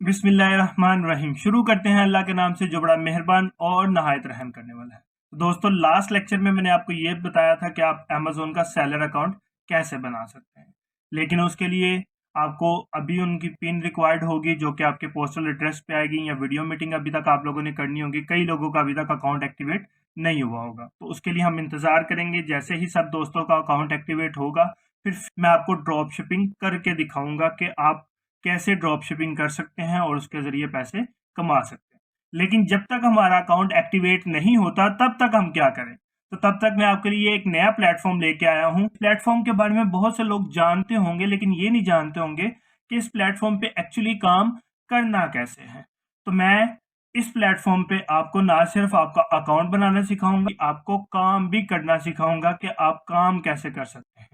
बिस्मिल्लाहिर्रहमानिर्रहीम। शुरू करते हैं अल्लाह के नाम से जो बड़ा मेहरबान और नहायत रहम करने वाला है। तो दोस्तों, लास्ट लेक्चर में मैंने आपको ये बताया था कि आप अमेज़न का सेलर अकाउंट कैसे बना सकते हैं, लेकिन उसके लिए आपको अभी उनकी पिन रिक्वायर्ड होगी जो कि आपके पोस्टल एड्रेस पे आएगी, या वीडियो मीटिंग अभी तक आप लोगों ने करनी होगी। कई लोगों का अभी तक अकाउंट एक्टिवेट नहीं हुआ होगा, तो उसके लिए हम इंतज़ार करेंगे। जैसे ही सब दोस्तों का अकाउंट एक्टिवेट होगा, फिर मैं आपको ड्रॉप शिपिंग करके दिखाऊंगा कि आप कैसे ड्रॉप शिपिंग कर सकते हैं और उसके ज़रिए पैसे कमा सकते हैं। लेकिन जब तक हमारा अकाउंट एक्टिवेट नहीं होता, तब तक हम क्या करें? तो तब तक मैं आपके लिए एक नया प्लेटफ़ॉर्म लेके आया हूँ। प्लेटफ़ॉर्म के बारे में बहुत से लोग जानते होंगे, लेकिन ये नहीं जानते होंगे कि इस प्लेटफ़ॉर्म पे एक्चुअली काम करना कैसे है। तो मैं इस प्लेटफ़ॉर्म पे आपको ना सिर्फ़ आपका अकाउंट बनाना सिखाऊँगा, आपको काम भी करना सिखाऊँगा कि आप काम कैसे कर सकते हैं।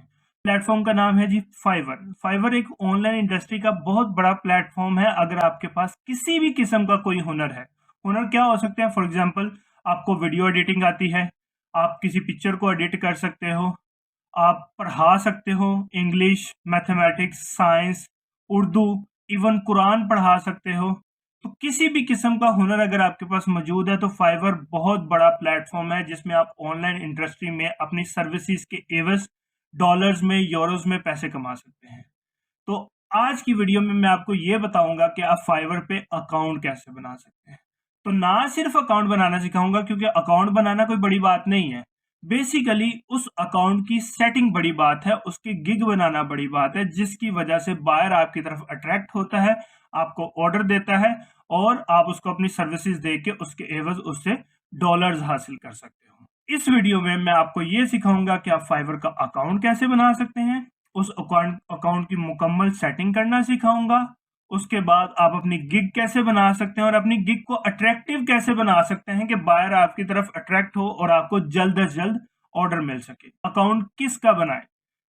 प्लेटफॉर्म का नाम है जी फाइवर। फाइवर एक ऑनलाइन इंडस्ट्री का बहुत बड़ा प्लेटफॉर्म है। अगर आपके पास किसी भी किस्म का कोई हुनर है, हुनर क्या हो सकते हैं? फॉर एग्जांपल, आपको वीडियो एडिटिंग आती है, आप किसी पिक्चर को एडिट कर सकते हो, आप पढ़ा सकते हो, English, mathematics, science, Urdu, even Quran पढ़ा सकते हो। तो किसी भी किस्म का हुनर अगर आपके पास मौजूद है, तो फाइवर बहुत बड़ा प्लेटफॉर्म है जिसमें आप ऑनलाइन इंडस्ट्री में अपनी सर्विसेज के एवज डॉलर्स में, यूरोज में पैसे कमा सकते हैं। तो आज की वीडियो में मैं आपको ये बताऊंगा कि आप फाइवर पे अकाउंट कैसे बना सकते हैं। तो ना सिर्फ अकाउंट बनाना सिखाऊंगा, क्योंकि अकाउंट बनाना कोई बड़ी बात नहीं है। बेसिकली उस अकाउंट की सेटिंग बड़ी बात है, उसकी गिग बनाना बड़ी बात है, जिसकी वजह से बायर आपकी तरफ अट्रैक्ट होता है, आपको ऑर्डर देता है और आप उसको अपनी सर्विसेज दे के उसके एवज उससे डॉलर्स हासिल कर सकते हो। इस वीडियो में मैं आपको ये सिखाऊंगा कि आप फाइवर का अकाउंट कैसे बना सकते हैं, उस अकाउंट की मुकम्मल सेटिंग करना सिखाऊंगा। उसके बाद आप अपनी गिग कैसे बना सकते हैं और अपनी गिग को अट्रैक्टिव कैसे बना सकते हैं कि बायर आपकी तरफ अट्रैक्ट हो और आपको जल्द से जल्द ऑर्डर मिल सके। अकाउंट किसका बनाए?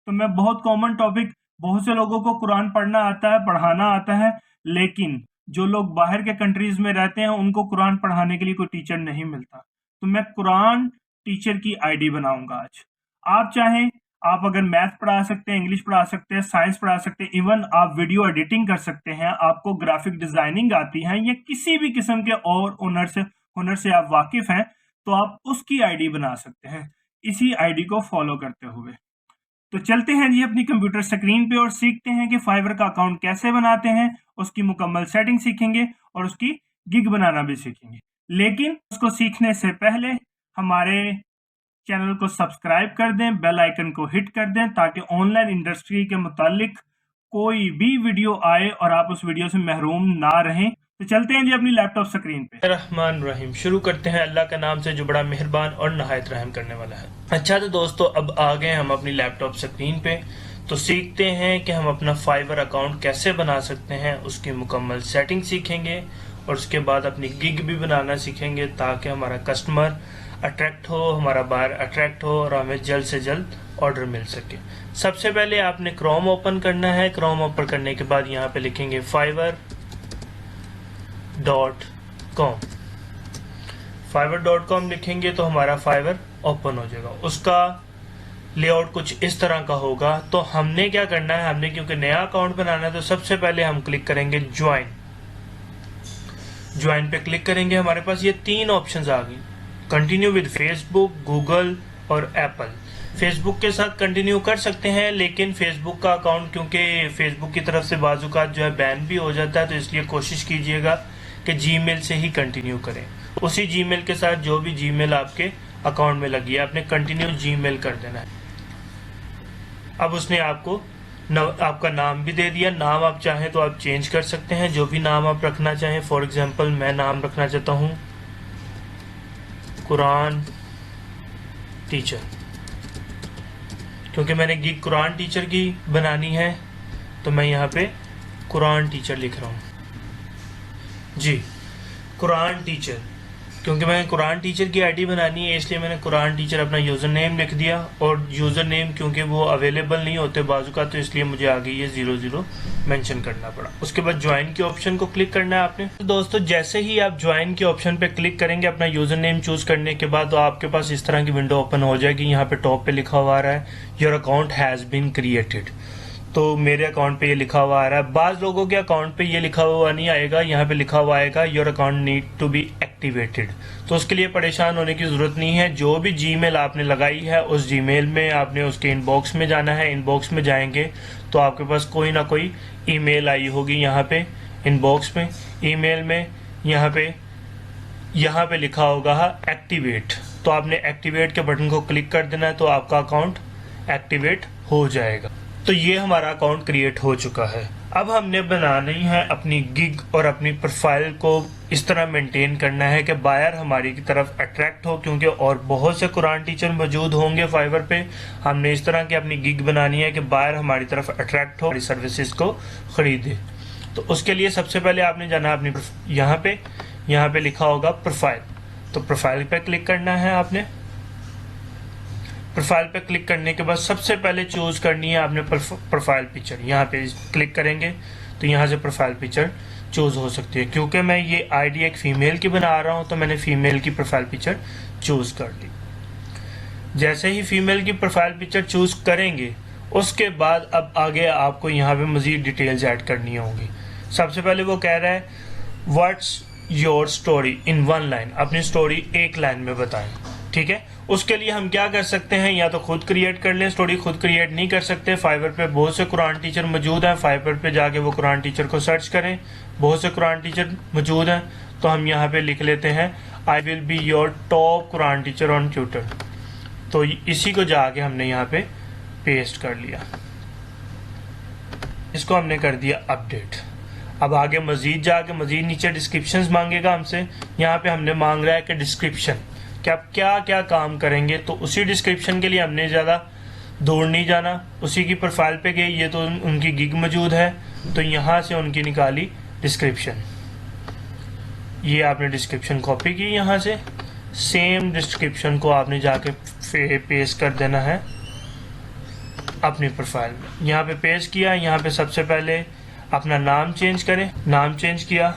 तो मैं बहुत कॉमन टॉपिक, बहुत से लोगों को कुरान पढ़ना आता है, पढ़ाना आता है, लेकिन जो लोग बाहर के कंट्रीज में रहते हैं उनको कुरान पढ़ाने के लिए कोई टीचर नहीं मिलता। तो मैं कुरान टीचर की आईडी बनाऊंगा आज। आप चाहें, आप अगर मैथ पढ़ा सकते हैं, इंग्लिश पढ़ा सकते हैं, साइंस पढ़ा सकते हैं, इवन आप वीडियो एडिटिंग कर सकते हैं, आपको ग्राफिक डिजाइनिंग आती है, या किसी भी किस्म के और हुनर से आप वाकिफ हैं, तो आप उसकी आईडी बना सकते हैं इसी आईडी को फॉलो करते हुए। तो चलते हैं जी अपनी कंप्यूटर स्क्रीन पे और सीखते हैं कि फाइवर का अकाउंट कैसे बनाते हैं, उसकी मुकम्मल सेटिंग सीखेंगे और उसकी गिग बनाना भी सीखेंगे। लेकिन उसको सीखने से पहले हमारे चैनल को सब्सक्राइब कर दें, बेल आइकन को हिट कर दें, ताकि ऑनलाइन इंडस्ट्री के मुतालिक कोई भी वीडियो आए और आप उस वीडियो से महरूम ना रहें। तो चलते हैं जी अपनी लैपटॉप स्क्रीन पे। रहमान रहीम। शुरू करते हैं अल्लाह के नाम से जो बड़ा मेहरबान और नहायत रहम करने वाला है। अच्छा, तो दोस्तों अब आ गए हम अपनी लैपटॉप स्क्रीन पे। तो सीखते हैं कि हम अपना फाइवर अकाउंट कैसे बना सकते हैं, उसकी मुकम्मल सेटिंग सीखेंगे और उसके बाद अपनी गिग भी बनाना सीखेंगे, ताकि हमारा कस्टमर अट्रैक्ट हो, हमारा बायर अट्रैक्ट हो और हमें जल्द से जल्द ऑर्डर मिल सके। सबसे पहले आपने क्रोम ओपन करना है। क्रोम ओपन करने के बाद यहाँ पे लिखेंगे fiverr.com। fiverr.com लिखेंगे तो हमारा फाइवर ओपन हो जाएगा। उसका लेआउट कुछ इस तरह का होगा। तो हमने क्या करना है, हमने क्योंकि नया अकाउंट बनाना है, तो सबसे पहले हम क्लिक करेंगे ज्वाइन पे क्लिक करेंगे। हमारे पास ये तीन ऑप्शंस आ गई, कंटिन्यू विद फेसबुक, गूगल और एप्पल। फेसबुक के साथ कंटिन्यू कर सकते हैं, लेकिन फेसबुक का अकाउंट क्योंकि फेसबुक की तरफ से बाजुकात जो है बैन भी हो जाता है, तो इसलिए कोशिश कीजिएगा कि जीमेल से ही कंटिन्यू करें। उसी जीमेल के साथ जो भी जीमेल आपके अकाउंट में लगी है, आपने कंटिन्यू जीमेल कर देना है। अब उसने आपको आपका नाम भी दे दिया। नाम आप चाहें तो आप चेंज कर सकते हैं, जो भी नाम आप रखना चाहें। फॉर एग्जांपल मैं नाम रखना चाहता हूँ कुरान टीचर, क्योंकि मैंने गिग कुरान टीचर की बनानी है, तो मैं यहाँ पे कुरान टीचर लिख रहा हूँ जी। कुरान टीचर, क्योंकि मैंने कुरान टीचर की आईडी बनानी है, इसलिए मैंने कुरान टीचर अपना यूज़र नेम लिख दिया। और यूज़र नेम क्योंकि वो अवेलेबल नहीं होते बाजू का, तो इसलिए मुझे आगे ये 00 मेंशन करना पड़ा। उसके बाद ज्वाइन के ऑप्शन को क्लिक करना है आपने। तो दोस्तों, जैसे ही आप ज्वाइन के ऑप्शन पे क्लिक करेंगे अपना यूज़र नेम चूज़ करने के बाद, तो आपके पास इस तरह की विंडो ओपन हो जाएगी। यहाँ पे टॉप पे लिखा हुआ आ रहा है your account has been created. तो मेरे अकाउंट पे ये लिखा हुआ आ रहा है। बाज़ लोगों के अकाउंट पे ये लिखा हुआ नहीं आएगा, यहाँ पे लिखा हुआ आएगा your account need to be activated. तो उसके लिए परेशान होने की ज़रूरत नहीं है। जो भी जीमेल आपने लगाई है उस जीमेल में आपने उसके इनबॉक्स में जाना है। इनबॉक्स में जाएंगे तो आपके पास कोई ना कोई ईमेल आई होगी। यहाँ पे इनबॉक्स में ईमेल में यहाँ पे लिखा होगा एक्टिवेट। तो आपने एक्टिवेट के बटन को क्लिक कर देना है, तो आपका अकाउंट एक्टिवेट हो जाएगा। तो ये हमारा अकाउंट क्रिएट हो चुका है। अब हमने बनानी है अपनी गिग और अपनी प्रोफाइल को इस तरह मेंटेन करना है कि बायर हमारी की तरफ अट्रैक्ट हो, क्योंकि और बहुत से कुरान टीचर मौजूद होंगे फाइवर पे। हमने इस तरह की अपनी गिग बनानी है कि बायर हमारी तरफ अट्रैक्ट हो, हमारी सर्विसेज को खरीदे। तो उसके लिए सबसे पहले आपने जाना है अपनी यहाँ पे लिखा होगा प्रोफाइल। तो प्रोफाइल पे क्लिक करना है आपने। प्रोफाइल पे क्लिक करने के बाद सबसे पहले चूज करनी है आपने प्रोफाइल पिक्चर। यहाँ पे क्लिक करेंगे तो यहाँ से प्रोफाइल पिक्चर चूज हो सकती है। क्योंकि मैं ये आईडी एक फीमेल की बना रहा हूँ तो मैंने फीमेल की प्रोफाइल पिक्चर चूज कर ली। जैसे ही फीमेल की प्रोफाइल पिक्चर चूज करेंगे उसके बाद अब आगे आपको यहाँ पे मजीद डिटेल्स ऐड करनी होंगी। सबसे पहले वो कह रहा है what's your story in 1 line. अपनी स्टोरी 1 लाइन में बताएं। ठीक है, उसके लिए हम क्या कर सकते हैं, या तो खुद क्रिएट कर लें। स्टोरी खुद क्रिएट नहीं कर सकते, फाइवर पे बहुत से कुरान टीचर मौजूद हैं। फाइवर पे जाके वो कुरान टीचर को सर्च करें, बहुत से कुरान टीचर मौजूद हैं। तो हम यहाँ पे लिख लेते हैं I will be your top Quran teacher on Twitter. तो इसी को जाके हमने यहाँ पे पेस्ट कर लिया, इसको हमने कर दिया अपडेट। अब आगे मजीद जाके मजीद नीचे डिस्क्रिप्शंस मांगेगा हमसे। यहाँ पे हमने मांग रहा है कि डिस्क्रिप्शन कि आप क्या क्या काम करेंगे। तो उसी डिस्क्रिप्शन के लिए हमने ज़्यादा दूर नहीं जाना, उसी की प्रोफाइल पे गए। ये तो उनकी गिग मौजूद है, तो यहाँ से उनकी निकाली डिस्क्रिप्शन। ये आपने डिस्क्रिप्शन कॉपी की, यहाँ से सेम डिस्क्रिप्शन को आपने जाके पेस्ट कर देना है अपनी प्रोफाइल में। यहाँ पे पेस्ट किया। यहाँ पे सबसे पहले अपना नाम चेंज करें। नाम चेंज किया,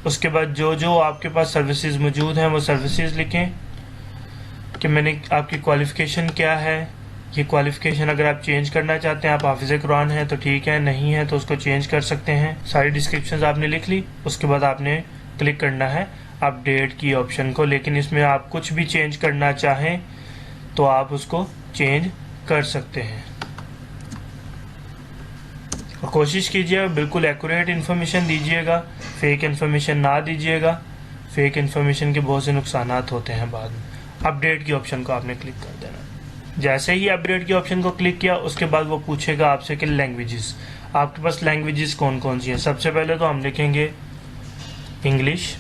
उसके बाद जो आपके पास सर्विसेज मौजूद हैं वो सर्विसेज लिखें कि मैंने आपकी क्वालिफ़िकेशन क्या है। ये क्वालिफ़िकेशन अगर आप चेंज करना चाहते हैं, आप हाफिज़ कुरान हैं तो ठीक है, नहीं है तो उसको चेंज कर सकते हैं। सारी डिस्क्रिप्शंस आपने लिख ली। उसके बाद आपने क्लिक करना है अपडेट की ऑप्शन को। लेकिन इसमें आप कुछ भी चेंज करना चाहें तो आप उसको चेंज कर सकते हैं। और कोशिश कीजिए बिल्कुल एक्यूरेट इन्फॉर्मेशन दीजिएगा, फेक इन्फॉर्मेशन ना दीजिएगा। फेक इन्फॉर्मेशन के बहुत से नुकसान होते हैं बाद में। अपडेट की ऑप्शन को आपने क्लिक कर देना। जैसे ही अपडेट की ऑप्शन को क्लिक किया उसके बाद वो पूछेगा आपसे कि लैंग्वेजेस, आपके पास लैंग्वेजेस कौन कौन सी हैं। सबसे पहले तो हम लिखेंगे इंग्लिश।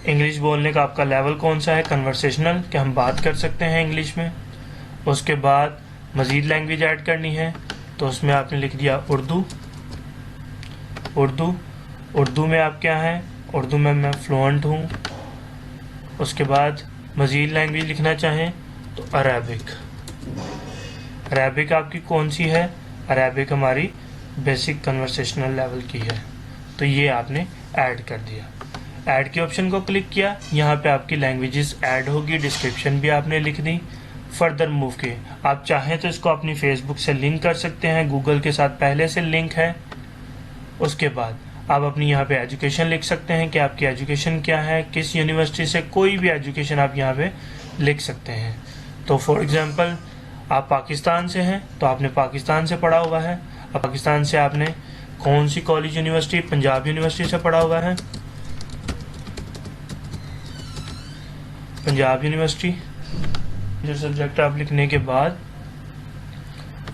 इंग्लिश बोलने का आपका लेवल कौन सा है, कन्वर्सेशनल, कि हम बात कर सकते हैं इंग्लिश में। उसके बाद मज़ीद लैंग्वेज ऐड करनी है तो उसमें आपने लिख दिया उर्दू में आप क्या हैं, उर्दू में मैं फ्लुएंट हूँ। उसके बाद मज़ीद लैंग्वेज लिखना चाहें तो अरेबिक आपकी कौन सी है, अरेबिक हमारी बेसिक कन्वर्सेशनल लेवल की है। तो ये आपने ऐड कर दिया। ऐड के ऑप्शन को क्लिक किया, यहाँ पे आपकी लैंग्वेजेस ऐड होगी। डिस्क्रिप्शन भी आपने लिख दी। फर्दर मूव के आप चाहें तो इसको अपनी फेसबुक से लिंक कर सकते हैं, गूगल के साथ पहले से लिंक है। उसके बाद आप अपनी यहाँ पे एजुकेशन लिख सकते हैं कि आपकी एजुकेशन क्या है, किस यूनिवर्सिटी से, कोई भी एजुकेशन आप यहाँ पे लिख सकते हैं। तो फॉर एग्जांपल आप पाकिस्तान से हैं तो आपने पाकिस्तान से पढ़ा हुआ है। अब पाकिस्तान से आपने कौन सी कॉलेज यूनिवर्सिटी, पंजाब यूनिवर्सिटी से पढ़ा हुआ है, पंजाब यूनिवर्सिटी। जो सब्जेक्ट आप लिखने के बाद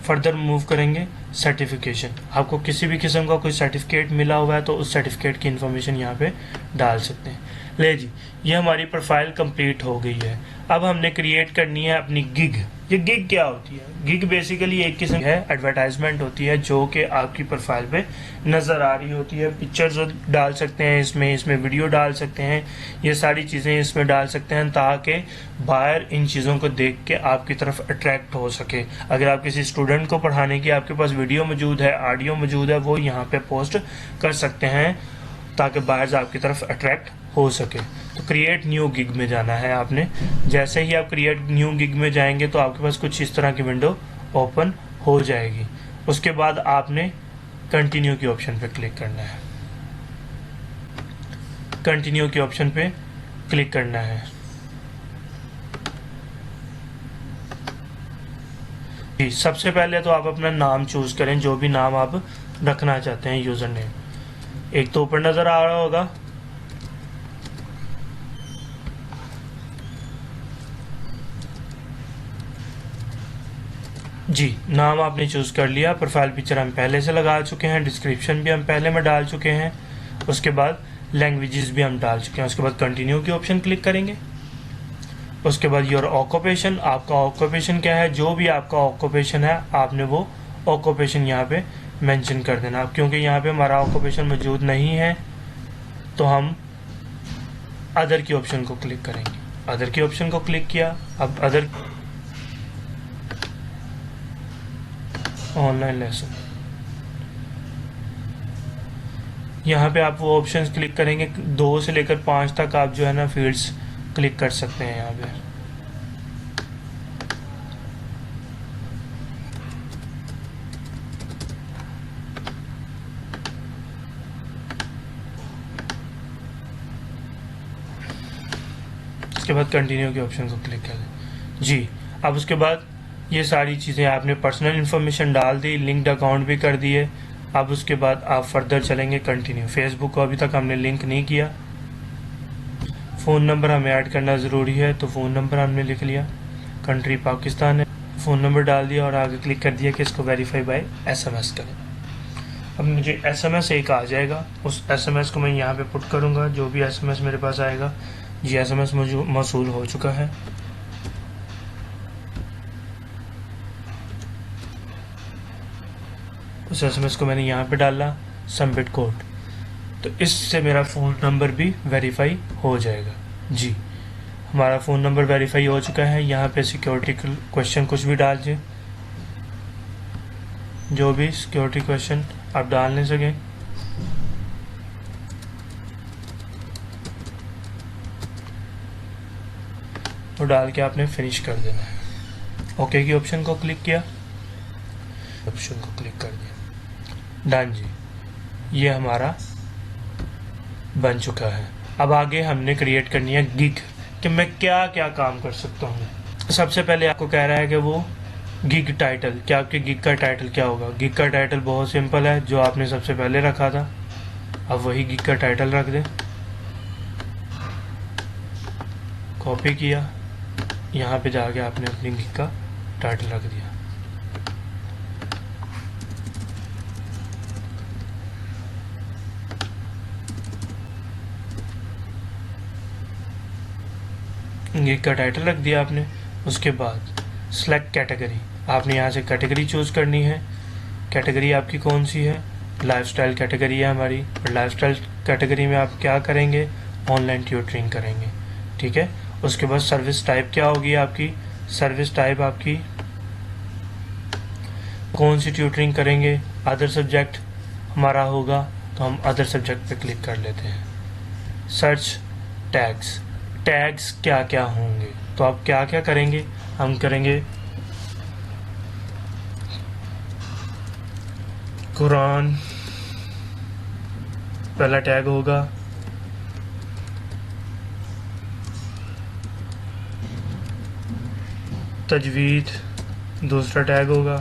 फर्दर मूव करेंगे सर्टिफिकेशन। आपको किसी भी किस्म का कोई सर्टिफिकेट मिला हुआ है तो उस सर्टिफिकेट की इन्फॉर्मेशन यहाँ पे डाल सकते हैं। ले जी, ये हमारी प्रोफाइल कंप्लीट हो गई है। अब हमने क्रिएट करनी है अपनी गिग। ये गिग क्या होती है? गिग बेसिकली एक किस्म है एडवर्टाइजमेंट होती है जो कि आपकी प्रोफाइल पे नज़र आ रही होती है। पिक्चर्स डाल सकते हैं इसमें वीडियो डाल सकते हैं, ये सारी चीज़ें इसमें डाल सकते हैं ताकि बाहर इन चीज़ों को देख के आपकी तरफ अट्रैक्ट हो सके। अगर आप किसी स्टूडेंट को पढ़ाने की आपके पास वीडियो मौजूद है, ऑडियो मौजूद है, वो यहाँ पे पोस्ट कर सकते हैं ताकि बाहर आपकी तरफ अट्रैक्ट हो सके। तो क्रिएट न्यू गिग में जाना है आपने। जैसे ही आप क्रिएट न्यू गिग में जाएंगे तो आपके पास कुछ इस तरह की विंडो ओपन हो जाएगी। उसके बाद आपने कंटिन्यू के ऑप्शन पे क्लिक करना है, कंटिन्यू के ऑप्शन पे क्लिक करना है। जी, सबसे पहले तो आप अपना नाम चूज करें, जो भी नाम आप रखना चाहते हैं, यूजर नेम। एक तो ऊपर नजर आ रहा होगा, जी नाम आपने चूज कर लिया। प्रोफाइल पिक्चर हम पहले से लगा चुके हैं, डिस्क्रिप्शन भी हम पहले में डाल चुके हैं, उसके बाद लैंग्वेजेस भी हम डाल चुके हैं। उसके बाद कंटिन्यू के ऑप्शन क्लिक करेंगे। उसके बाद योर ऑक्यूपेशन, आपका ऑक्यूपेशन क्या है, जो भी आपका ऑक्यूपेशन है आपने वो ऑक्यूपेशन यहाँ पे मेंशन कर देना। अब क्योंकि यहाँ पे हमारा ऑक्यूपेशन मौजूद नहीं है तो हम अदर की ऑप्शन को क्लिक करेंगे। अदर की ऑप्शन को क्लिक किया। अब अदर ऑनलाइन लेसन, यहाँ पे आप वो ऑप्शंस क्लिक करेंगे, 2 से लेकर 5 तक आप जो है ना फील्ड्स क्लिक कर सकते हैं यहाँ पे। उसके बाद कंटिन्यू के ऑप्शन को क्लिक कर दें। जी, अब उसके बाद ये सारी चीज़ें आपने पर्सनल इन्फॉर्मेशन डाल दी, लिंक्ड अकाउंट भी कर दिए। अब उसके बाद आप फर्दर चलेंगे कंटिन्यू। फेसबुक को अभी तक हमने लिंक नहीं किया। फ़ोन नंबर हमें ऐड करना ज़रूरी है, तो फ़ोन नंबर हमने लिख लिया। कंट्री पाकिस्तान है, फ़ोन नंबर डाल दिया और आगे क्लिक कर दिया कि इसको वेरीफाई बाय SMS करें। अब मुझे SMS एक आ जाएगा, उस SMS को मैं यहाँ पे पुट करूँगा। जो भी SMS मेरे पास आएगा, जी SMS मौसूल हो चुका है। उस SMS को मैंने यहाँ पे डाला, सबमिट कोड, तो इससे मेरा फ़ोन नंबर भी वेरीफाई हो जाएगा। जी, हमारा फ़ोन नंबर वेरीफाई हो चुका है। यहाँ पे सिक्योरिटी क्वेश्चन कुछ भी डाल दीजिए, जो भी सिक्योरिटी क्वेश्चन आप डाल नहीं सकें। वो डाल के आपने फिनिश कर देना है। ओके की ऑप्शन को क्लिक किया, ऑप्शन को क्लिक कर दिया, डन जी, ये हमारा बन चुका है। अब आगे हमने क्रिएट करनी है गिग, कि मैं क्या क्या काम कर सकता हूँ। सबसे पहले आपको कह रहा है कि वो गिग टाइटल, क्या आपके गिग का टाइटल क्या होगा। गिग का टाइटल बहुत सिंपल है, जो आपने सबसे पहले रखा था, अब वही गिग का टाइटल रख दें। कॉपी किया, यहाँ पे जाके आपने अपनी गिग का टाइटल रख दिया। गिग का टाइटल रख दिया आपने। उसके बाद सेलेक्ट कैटेगरी, आपने यहाँ से कैटेगरी चूज करनी है। कैटेगरी आपकी कौन सी है, लाइफस्टाइल कैटेगरी है हमारी। और लाइफस्टाइल कैटेगरी में आप क्या करेंगे, ऑनलाइन ट्यूटरिंग करेंगे, ठीक है। उसके बाद सर्विस टाइप क्या होगी आपकी, सर्विस टाइप आपकी कौन सी ट्यूटरिंग करेंगे, अदर सब्जेक्ट हमारा होगा, तो हम अदर सब्जेक्ट पे क्लिक कर लेते हैं। सर्च टैग्स, टैग्स क्या क्या होंगे, तो आप क्या क्या करेंगे, हम करेंगे कुरान पहला टैग होगा, तजवीद दूसरा टैग होगा,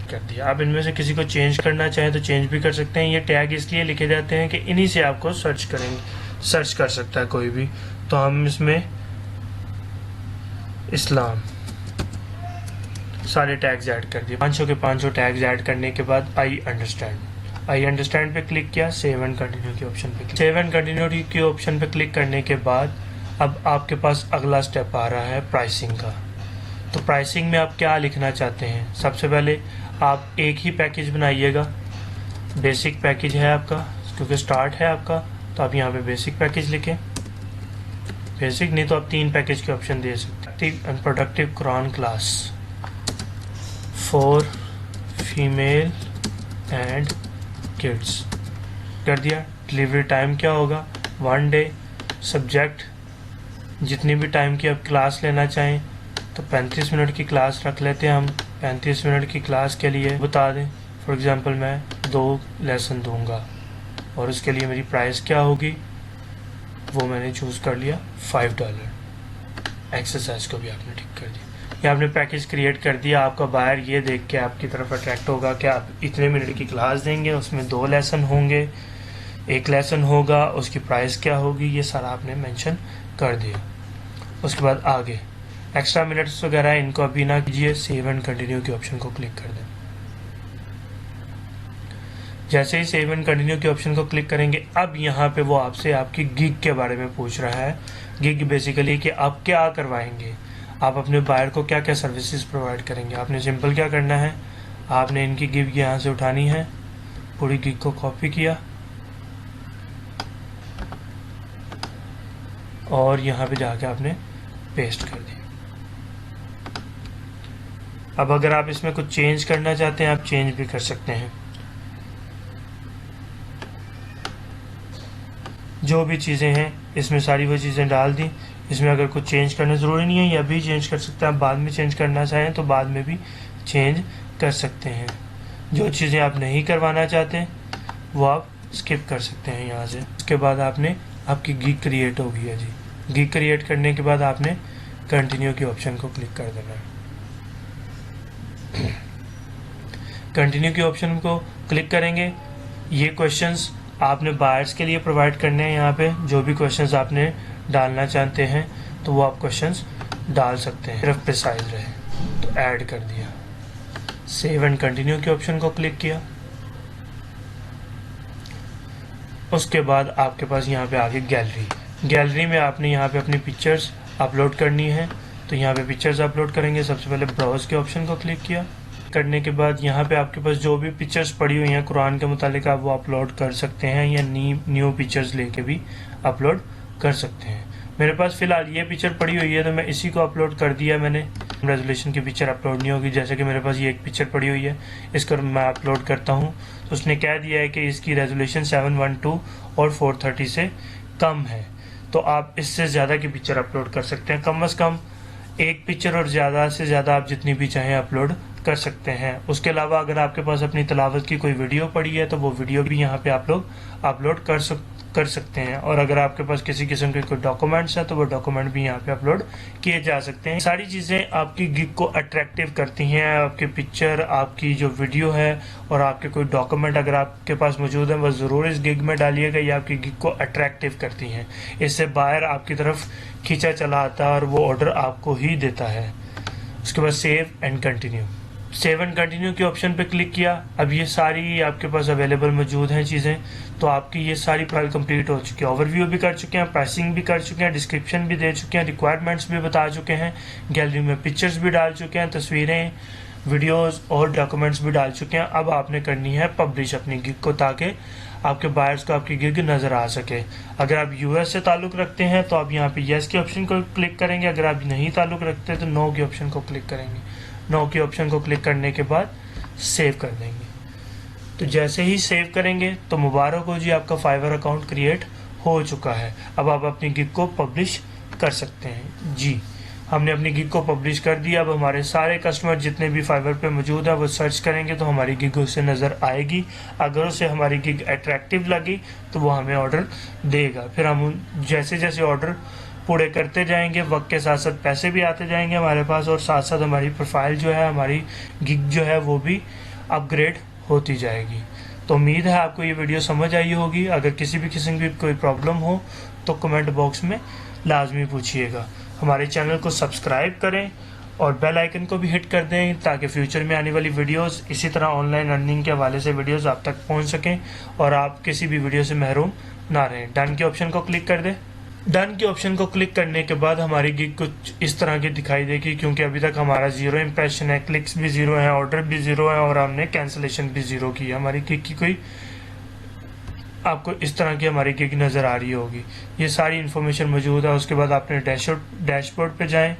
कर दिया। आप इनमें से किसी को चेंज करना चाहें तो चेंज भी कर सकते हैं। ये टैग इसलिए लिखे जाते हैं कि इन्हीं से आपको सर्च कर सकता है कोई भी। तो हम इसमें इस्लाम सारे टैग्स ऐड कर दिए, 500 के 500 टैग्स ऐड करने के बाद आई अंडरस्टैंड पे क्लिक किया, सेव एंड कंटिन्यू के ऑप्शन पे सेव एंड कंटिन्यू के ऑप्शन पे क्लिक करने के बाद अब आपके पास अगला स्टेप आ रहा है प्राइसिंग का। तो प्राइसिंग में आप क्या लिखना चाहते हैं, सबसे पहले आप एक ही पैकेज बनाइएगा। बेसिक पैकेज है आपका, क्योंकि स्टार्ट है आपका, तो आप यहाँ पे बेसिक पैकेज लिखें। बेसिक नहीं तो आप 3 पैकेज के ऑप्शन दे सकते हैं। And productive Quran class for female and kids कर दिया। डिलीवरी टाइम क्या होगा, 1 डे। सब्जेक्ट जितनी भी टाइम की आप क्लास लेना चाहें, तो 35 मिनट की क्लास रख लेते हैं हम। 35 मिनट की क्लास के लिए बता दें। फॉर एग्ज़ाम्पल मैं 2 लेसन दूंगा और उसके लिए मेरी प्राइस क्या होगी, वो मैंने चूज़ कर लिया $5। एक्सरसाइज को भी आपने टिक कर दिया। ये आपने पैकेज क्रिएट कर दिया। आपका बायर ये देख के आपकी तरफ अट्रैक्ट होगा कि आप इतने मिनट की क्लास देंगे, उसमें 2 लेसन होंगे, 1 लेसन होगा, उसकी प्राइस क्या होगी, ये सारा आपने मेंशन कर दिया। उसके बाद आगे एक्स्ट्रा मिनट्स वगैरह इनको अभी ना कीजिए, सेव एंड कंटिन्यू के ऑप्शन को क्लिक कर दें। जैसे ही सेव एंड कंटिन्यू के ऑप्शन को क्लिक करेंगे, अब यहाँ पे वो आपसे आपकी गिग के बारे में पूछ रहा है। गिग बेसिकली कि आप क्या करवाएंगे, आप अपने बायर को क्या क्या सर्विसेज प्रोवाइड करेंगे। आपने सिंपल क्या करना है, आपने इनकी गिग यहाँ से उठानी है, पूरी गिग को कॉपी किया और यहाँ पे जाके आपने पेस्ट कर दिया। अब अगर आप इसमें कुछ चेंज करना चाहते हैं, आप चेंज भी कर सकते हैं। जो भी चीज़ें हैं इसमें सारी वो चीज़ें डाल दी। इसमें अगर कुछ चेंज करना ज़रूरी नहीं है, या भी चेंज कर सकते हैं। आप बाद में चेंज करना चाहें तो बाद में भी चेंज कर सकते हैं। जो चीज़ें आप नहीं करवाना चाहते वो आप स्किप कर सकते हैं यहाँ से। उसके बाद आपने आपकी गिग क्रिएट हो गई है जी। गिग क्रिएट करने के बाद आपने कंटिन्यू के ऑप्शन को क्लिक कर देना है। कंटिन्यू के ऑप्शन को क्लिक करेंगे, ये क्वेश्चंस आपने बायर्स के लिए प्रोवाइड करने हैं। यहाँ पे जो भी क्वेश्चंस आपने डालना चाहते हैं तो वो आप क्वेश्चंस डाल सकते हैं, सिर्फ प्रिसाइज रहे तो ऐड कर दिया। सेव एंड कंटिन्यू के ऑप्शन को क्लिक किया। उसके बाद आपके पास यहाँ पे आगे गैलरी में आपने यहाँ पे अपनी पिक्चर्स अपलोड करनी है, तो यहाँ पे पिक्चर्स अपलोड करेंगे। सबसे पहले ब्राउज के ऑप्शन को क्लिक किया। करने के बाद यहाँ पे आपके पास जो भी पिक्चर्स पड़ी हुई हैं कुरान के मुतालिक, आप वो अपलोड कर सकते हैं या न्यू पिक्चर्स लेके भी अपलोड कर सकते हैं। मेरे पास फ़िलहाल ये पिक्चर पड़ी हुई है तो मैं इसी को अपलोड कर दिया मैंने। रेजोल्यूशन की पिक्चर अपलोड नहीं होगी, जैसे कि मेरे पास ये एक पिक्चर पड़ी हुई है, इसको मैं अपलोड करता हूँ तो उसने कह दिया है कि इसकी रेजोल्यूशन 712 और 430 से कम है। तो आप इससे ज़्यादा की पिक्चर अपलोड कर सकते हैं। कम से कम एक पिक्चर और ज़्यादा से ज़्यादा आप जितनी भी चाहें अपलोड कर सकते हैं। उसके अलावा अगर आपके पास अपनी तिलावत की कोई वीडियो पड़ी है तो वो वीडियो भी यहाँ पे आप लोग अपलोड कर सकते हैं। और अगर आपके पास किसी किस्म के कोई डॉक्यूमेंट्स हैं तो वो डॉक्यूमेंट भी यहाँ पे अपलोड किए जा सकते हैं। सारी चीज़ें आपकी गिग को अट्रैक्टिव करती हैं। आपकी पिक्चर, आपकी जो वीडियो है और आपके कोई डॉक्यूमेंट अगर आपके पास मौजूद है, वह ज़रूर इस गिग में डालिएगा। ये आपकी गिग को अट्रैक्टिव करती हैं। इससे बायर आपकी तरफ खींचा चला आता है और वो ऑर्डर आपको ही देता है। उसके बाद सेव एंड कंटिन्यू के ऑप्शन पे क्लिक किया। अब ये सारी आपके पास अवेलेबल मौजूद हैं चीज़ें, तो आपकी ये सारी फाइल कंप्लीट हो चुकी है। ओवरव्यू भी कर चुके हैं, प्राइसिंग भी कर चुके हैं, डिस्क्रिप्शन भी दे चुके हैं, रिक्वायरमेंट्स भी बता चुके हैं, गैलरी में पिक्चर्स भी डाल चुके हैं, तस्वीरें, वीडियोस और डॉक्यूमेंट्स भी डाल चुके हैं। अब आपने करनी है पब्लिश अपनी गिग को, ताकि आपके बायर्स को आपकी गिग नज़र आ सके। अगर आप यूएस से ताल्लुक़ रखते हैं तो आप यहाँ पे येस के ऑप्शन को क्लिक करेंगे। अगर आप नहीं ताल्लुक़ रखते तो नो के ऑप्शन को क्लिक करेंगे। नो के ऑप्शन को क्लिक करने के बाद सेव कर देंगे। तो जैसे ही सेव करेंगे तो मुबारक हो जी, आपका फाइवर अकाउंट क्रिएट हो चुका है। अब आप अपनी गिग को पब्लिश कर सकते हैं जी। हमने अपनी गिग को पब्लिश कर दिया। अब हमारे सारे कस्टमर जितने भी फाइवर पे मौजूद हैं वो सर्च करेंगे तो हमारी गिग उससे नज़र आएगी। अगर उसे हमारी गिग अट्रैक्टिव लगी तो वो हमें ऑर्डर देगा। फिर हम जैसे जैसे ऑर्डर पूरे करते जाएंगे, वक्त के साथ साथ पैसे भी आते जाएंगे हमारे पास, और साथ साथ हमारी प्रोफाइल जो है, हमारी गिग जो है वो भी अपग्रेड होती जाएगी। तो उम्मीद है आपको ये वीडियो समझ आई होगी। अगर किसी भी किस्म की कोई प्रॉब्लम हो तो कमेंट बॉक्स में लाजमी पूछिएगा। हमारे चैनल को सब्सक्राइब करें और बेल आइकन को भी हिट कर दें ताकि फ्यूचर में आने वाली वीडियोस, इसी तरह ऑनलाइन अर्निंग के हवाले से वीडियोस आप तक पहुंच सकें और आप किसी भी वीडियो से महरूम ना रहें। डन के ऑप्शन को क्लिक कर दें। डन के ऑप्शन को क्लिक करने के बाद हमारी गिग कुछ इस तरह की दिखाई देगी, क्योंकि अभी तक हमारा 0 इंप्रेशन है, क्लिक्स भी 0 है, ऑर्डर भी 0 है और हमने कैंसिलेशन भी 0 की है। हमारी गिग की कोई आपको इस तरह की हमारी गिग नज़र आ रही होगी। ये सारी इन्फॉर्मेशन मौजूद है। उसके बाद आपने डैशबोर्ड पे जाएं।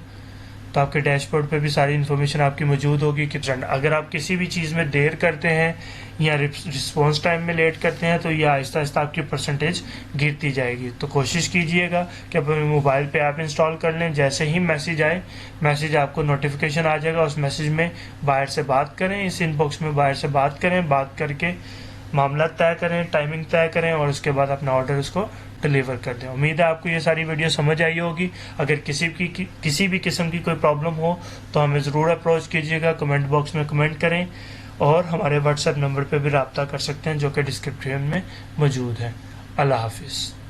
तो आपके डैशबोर्ड पे भी सारी इन्फॉर्मेशन आपकी मौजूद होगी कि अगर आप किसी भी चीज़ में देर करते हैं या रिस्पॉन्स टाइम में लेट करते हैं तो ये आहिस्ता आहिस्ता आपकी परसेंटेज गिरती जाएगी। तो कोशिश कीजिएगा कि अपने मोबाइल पे ऐप इंस्टॉल कर लें, जैसे ही मैसेज आए, मैसेज आपको नोटिफिकेशन आ जाएगा, उस मैसेज में बाहर से बात करें, इस इनबॉक्स में बाहर से बात करें, बात करके मामला तय करें, टाइमिंग तय करें और उसके बाद अपना ऑर्डर उसको डिलीवर कर दें। उम्मीद है आपको ये सारी वीडियो समझ आई होगी। अगर किसी भी किस्म की कोई प्रॉब्लम हो तो हमें ज़रूर अप्रोच कीजिएगा, कमेंट बॉक्स में कमेंट करें और हमारे व्हाट्सएप नंबर पर भी रब्ता कर सकते हैं जो कि डिस्क्रिप्शन में मौजूद है। अल्लाह हाफिज़।